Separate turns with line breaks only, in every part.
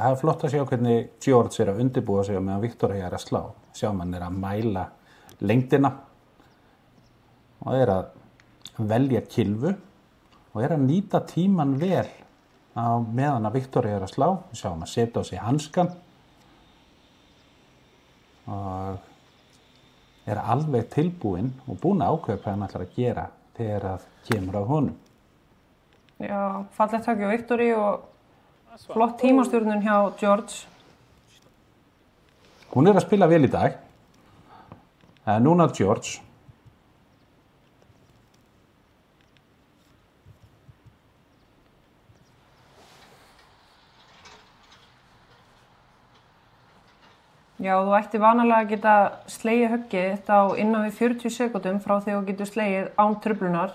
það flott að sjá hvernig George að undirbúa sig meðan Victoria að slá. Sjá hann að mæla lengdina og að velja kilfu og að nýta tíman vel á meðan að Victoria að slá. Sjá hann að setja á sig hanskan og alveg tilbúinn og búinn að ákveða hvað hann ætlar að gera þegar að kemur að honum.
Já, fallegt högg hjá Victoria og flott tímastjórnun hjá George.
Hún að spila vel í dag. Núna George.
Já, þú ætti vanalega að geta slegið höggið þetta á innan við 40 sekúndum frá því þú getur slegið án truflunar.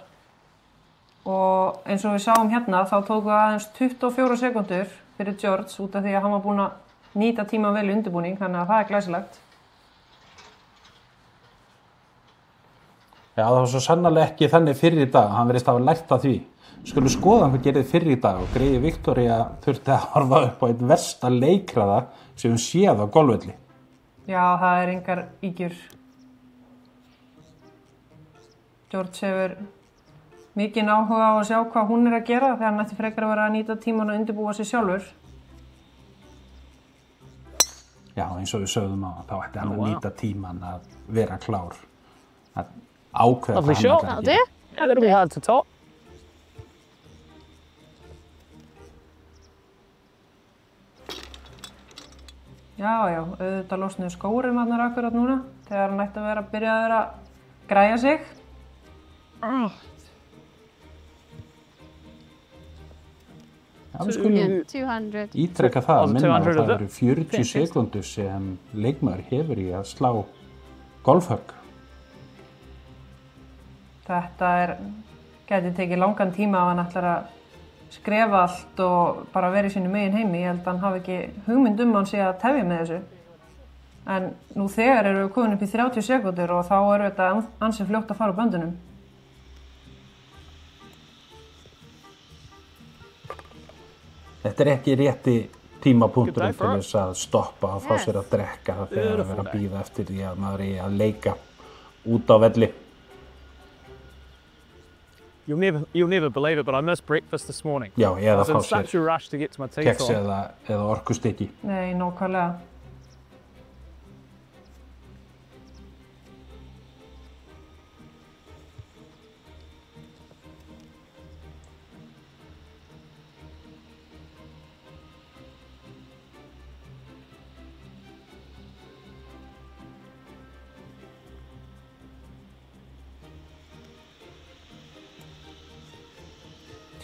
Og eins og við sáum hérna þá tóku aðeins 24 sekúndur fyrir George út af því að hann var búinn að nýta tíma vel í undirbúning, þannig að það er glæsilegt.
Já, það var svo sannarlega ekki þannig fyrir í dag, hann virðist hafa lært af því. Skulum skoða hvað gerði fyrir í dag og Greiði Victoria þurfti að horfa upp á einn versta leikraða sem hún séð á golfvelli.
Já, það er engar ýkjur. George hefur mikinn áhuga á að sjá hvað hún að gera þegar hann ætti frekar að vera að nýta tíman og undirbúa sig sjálfur.
Já, eins og við sögðum á, þá ætti hann að nýta tíman að vera klár. Að ákveða hvað hann ætlar að gera.
That'll be hard to top.
Já, auðvitað losnuðu skóurinn þarna akkurat núna þegar hann ætti að vera byrjaður að græja sig.
Já, við skulum ítreka það að minna að það eru 40 sekúndur sem leikmaður hefur í að slá golfhögg.
Þetta gæti tekið langan tíma ef hann ætlar að skrefa allt og bara vera í sínu megin heimi. Ég held að hann hafi ekki hugmynd hann sé að tefja með þessu. En nú þegar eru við komin upp í 30 sekúndur og þá eru þetta ansi fljótt að fara á böndunum.
Þetta ekki rétti tímapunkturinn til þess að stoppa og fá sér að drekka þegar að vera að bíða eftir því að maður er að leika út á velli.
You'll never believe it, but I missed breakfast this morning.
Já, eða fá
sér such a rush to get to my teeth
keks eða orkustykki.
Nei, nákvæmlega.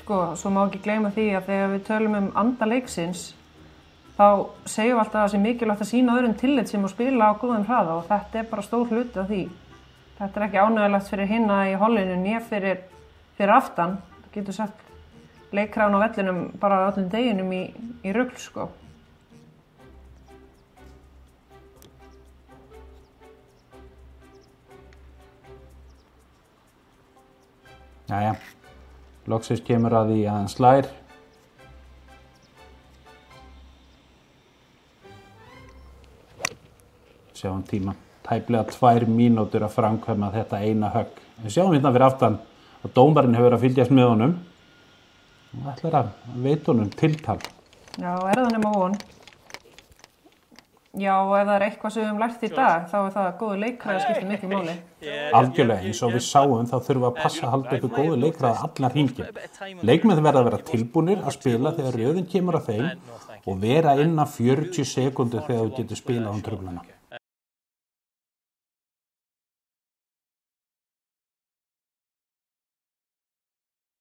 Sko, svo má ekki gleyma því að þegar við tölum anda leiksins þá segjum við alltaf að það sé mikilvægt að sýna öðrum tillit sem að spila á góðum hraða og þetta bara stór hluti af því. Þetta ekki ánægjulegt fyrir hinna í hollinu né fyrir aftan. Það getur sett leikhraðan á vellinum bara öllum deginum í rugl, sko.
Jæja. Loksins kemur að því að hann slær. Sjáum tíma. Tæplega 2 mínútur að framkvæma þetta eina högg. Við sjáum hérna fyrir aftan að dómarinn hefur að fylgjast með honum. Og ætlar að veita honum tiltal.
Já, það nema von. Já, og ef það eitthvað sem við höfum lært í dag, þá það góður leikhraði að skipta miklu máli.
Algjörlega, eins og við sáum þá þurfum við að passa að halda uppi góður leikhraði allan hringinn. Leikmenn verða að vera tilbúnir að spila þegar röðin kemur að þeim og vera innan 40 sekúndur þegar þú getur spilað án truflana.